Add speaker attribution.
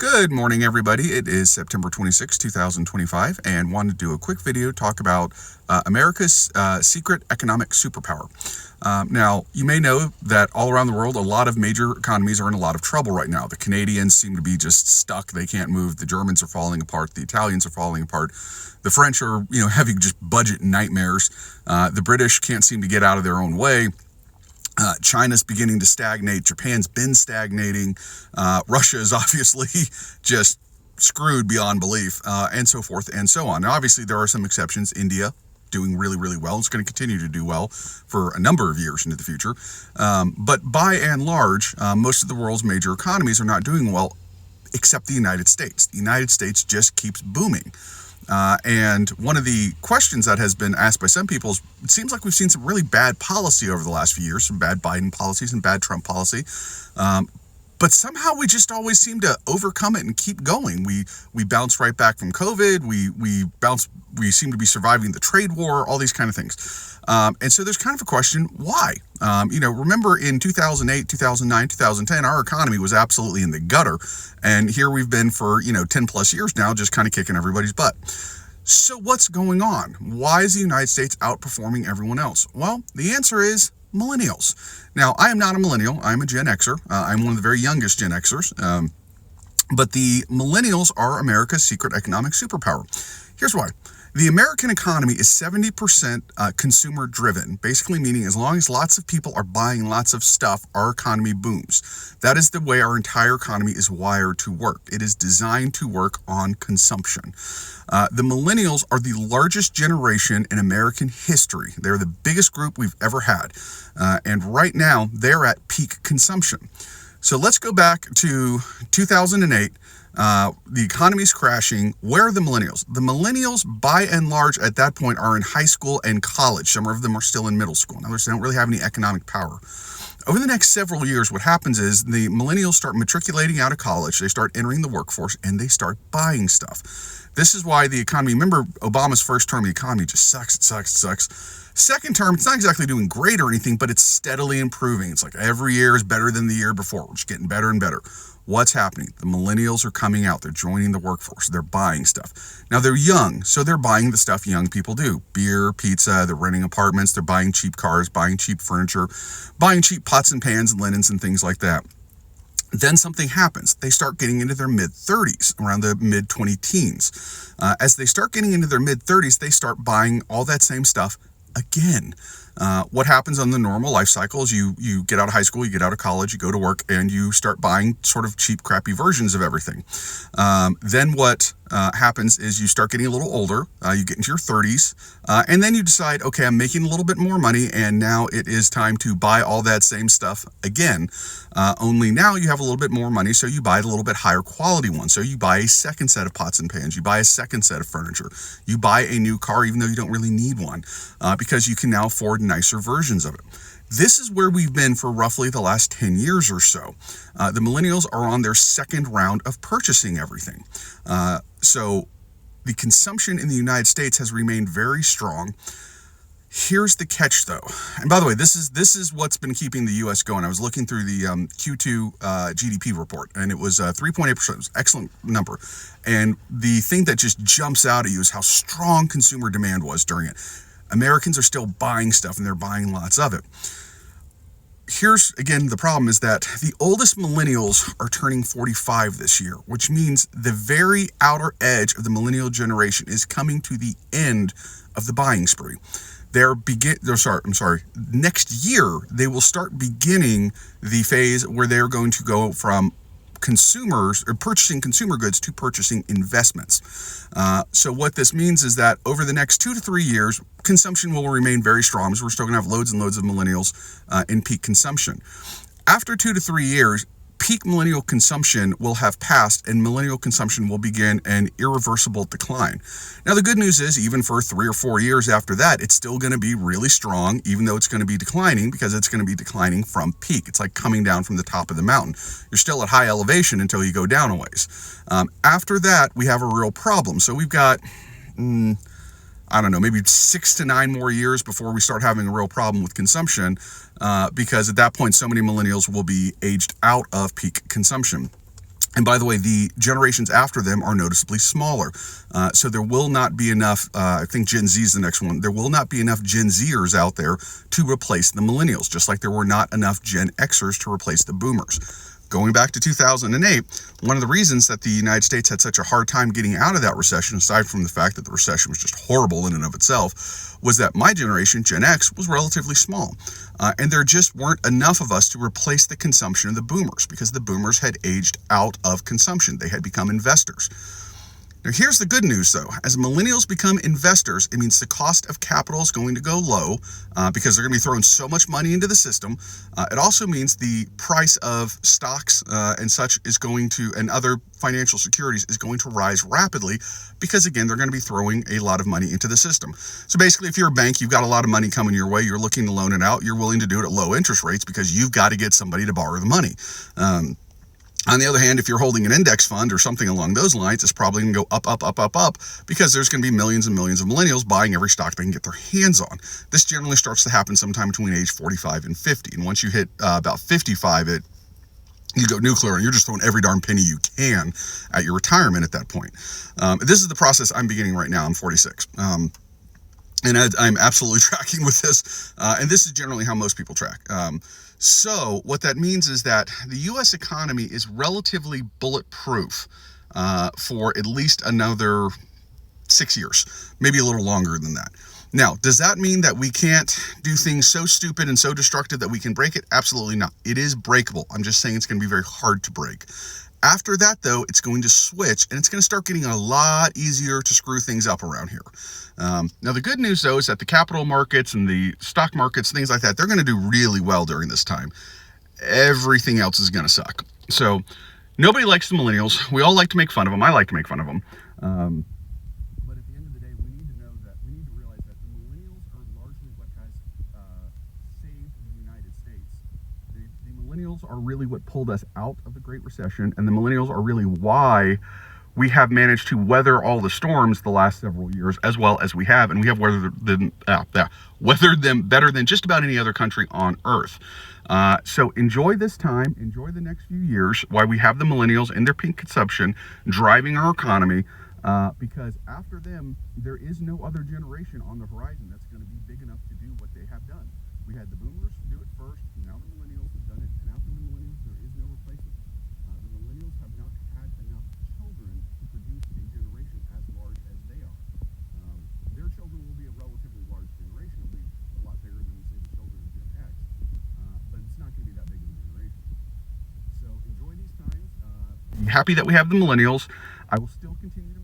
Speaker 1: Good morning, everybody. It is September 26, 2025, and wanted to do a quick video talk about America's secret economic superpower. Now, you may know that all around the world, a lot of major economies are in a lot of trouble right now. The Canadians seem to be just stuck. They can't move. The Germans are falling apart. The Italians are falling apart. The French are, having just budget nightmares. The British can't seem to get out of their own way. China's beginning to stagnate. Japan's been stagnating. Russia is obviously just screwed beyond belief, and so forth and so on. Now, obviously, there are some exceptions. India doing really, really well. It's going to continue to do well for a number of years into the future. But by and large, most of the world's major economies are not doing well, except the United States. The United States just keeps booming. And one of the questions that has been asked by some people is, it seems like we've seen some really bad policy over the last few years, some bad Biden policies and bad Trump policy. But somehow we just always seem to overcome it and keep going. We bounce right back from COVID. We seem to be surviving the trade war, all these kind of things. And so there's kind of a question, why? Remember in 2008, 2009, 2010, our economy was absolutely in the gutter. And here we've been for, 10 plus years now, just kind of kicking everybody's butt. So what's going on? Why is the United States outperforming everyone else? Well, the answer is millennials. Now, I am not a millennial. I'm a Gen Xer. I'm one of the very youngest Gen Xers. But the millennials are America's secret economic superpower. Here's why. The American economy is 70% consumer driven, basically meaning as long as lots of people are buying lots of stuff, our economy booms. That is the way our entire economy is wired to work. It is designed to work on consumption. The millennials are the largest generation in American history. They're the biggest group we've ever had. And right now, they're at peak consumption. So let's go back to 2008. The economy's crashing. Where are the millennials? The millennials, by and large, at that point, are in high school and college. Some of them are still in middle school. In other words, they don't really have any economic power. Over the next several years, what happens is the millennials start matriculating out of college. They start entering the workforce, and they start buying stuff. This is why the economy, remember Obama's first term, the economy just sucks, it sucks, it sucks. Second term, it's not exactly doing great or anything, but it's steadily improving. It's like every year is better than the year before. We're just getting better and better. What's happening? The millennials are coming out. They're joining the workforce. They're buying stuff. Now, they're young, so they're buying the stuff young people do. Beer, pizza, they're renting apartments. They're buying cheap cars, buying cheap furniture, buying cheap pots and pans and linens and things like that. Then something happens. They start getting into their mid-30s, around the mid-20-teens. As they start getting into their mid-30s, they start buying all that same stuff again. What happens on the normal life cycle is you get out of high school, you get out of college, you go to work, and you start buying sort of cheap, crappy versions of everything. Then what happens is you start getting a little older, you get into your 30s, and then you decide, okay, I'm making a little bit more money, and now it is time to buy all that same stuff again. Only now you have a little bit more money, so you buy a little bit higher quality one. So you buy a second set of pots and pans, you buy a second set of furniture, you buy a new car even though you don't really need one, because you can now afford nicer versions of it. This is where we've been for roughly the last 10 years or so. The millennials are on their second round of purchasing everything. So the consumption in the United States has remained very strong. Here's the catch, though. And by the way, this is what's been keeping the U.S. going. I was looking through the Q2 GDP report, and it was 3.8%. It was an excellent number. And the thing that just jumps out at you is how strong consumer demand was during it. Americans are still buying stuff, and they're buying lots of it. Here's, again, the problem is that the oldest millennials are turning 45 this year, which means the very outer edge of the millennial generation is coming to the end of the buying spree. Next year, they will start beginning the phase where they're going to go from consumers or purchasing consumer goods to purchasing investments. So what this means is that over the next 2 to 3 years, consumption will remain very strong, because we're still going to have loads and loads of millennials in peak consumption. After 2 to 3 years, peak millennial consumption will have passed, and millennial consumption will begin an irreversible decline. Now, the good news is, even for 3 or 4 years after that, it's still going to be really strong, even though it's going to be declining, because it's going to be declining from peak. It's like coming down from the top of the mountain. You're still at high elevation until you go down a ways. After that, we have a real problem. So we've got, maybe 6 to 9 more years before we start having a real problem with consumption, because at that point, so many millennials will be aged out of peak consumption. And by the way, the generations after them are noticeably smaller. So there will not be enough, I think Gen Z is the next one, there will not be enough Gen Zers out there to replace the millennials, just like there were not enough Gen Xers to replace the boomers. Going back to 2008, one of the reasons that the United States had such a hard time getting out of that recession, aside from the fact that the recession was just horrible in and of itself, was that my generation, Gen X, was relatively small. And there just weren't enough of us to replace the consumption of the boomers, because the boomers had aged out of consumption. They had become investors. Now, here's the good news, though. As millennials become investors, it means the cost of capital is going to go low because they're going to be throwing so much money into the system. It also means the price of stocks and such is going to, and other financial securities is going to rise rapidly because, again, they're going to be throwing a lot of money into the system. So basically, if you're a bank, you've got a lot of money coming your way, you're looking to loan it out, you're willing to do it at low interest rates because you've got to get somebody to borrow the money. On the other hand, if you're holding an index fund or something along those lines, it's probably going to go up, up, up, up, up, because there's going to be millions and millions of millennials buying every stock they can get their hands on. This generally starts to happen sometime between age 45 and 50. And once you hit about 55, you go nuclear, and you're just throwing every darn penny you can at your retirement at that point. This is the process I'm beginning right now. I'm 46. And I'm absolutely tracking with this. And this is generally how most people track. So what that means is that the U.S. economy is relatively bulletproof for at least another 6 years, maybe a little longer than that. Now, does that mean that we can't do things so stupid and so destructive that we can break it? Absolutely not. It is breakable. I'm just saying it's going to be very hard to break. After that, though, it's going to switch, and it's going to start getting a lot easier to screw things up around here. Now, the good news, though, is that the capital markets and the stock markets, things like that, they're going to do really well during this time. Everything else is going to suck. So nobody likes the millennials. We all like to make fun of them. I like to make fun of them. But at the end of the day, we need to realize that the millennials are largely what has saved the United States. The millennials are really what pulled us out of the Great Recession, and the millennials are really why we have managed to weather all the storms the last several years as well as we have, and we have weathered them better than just about any other country on earth. So enjoy this time, enjoy the next few years while we have the millennials and their peak consumption driving our economy, because after them, there is no other generation on the horizon that's going to be big enough to do what they have done. We had the boomers do it first, now the millennials have done it, and after the millennials, there is no replacement. The millennials have not had enough children to produce a generation as large as they are. Their children will be a relatively large generation, it'll be a lot bigger than, say, the children of Gen X, but it's not going to be that big of a generation. So enjoy these times. Be happy that we have the millennials. I will still continue to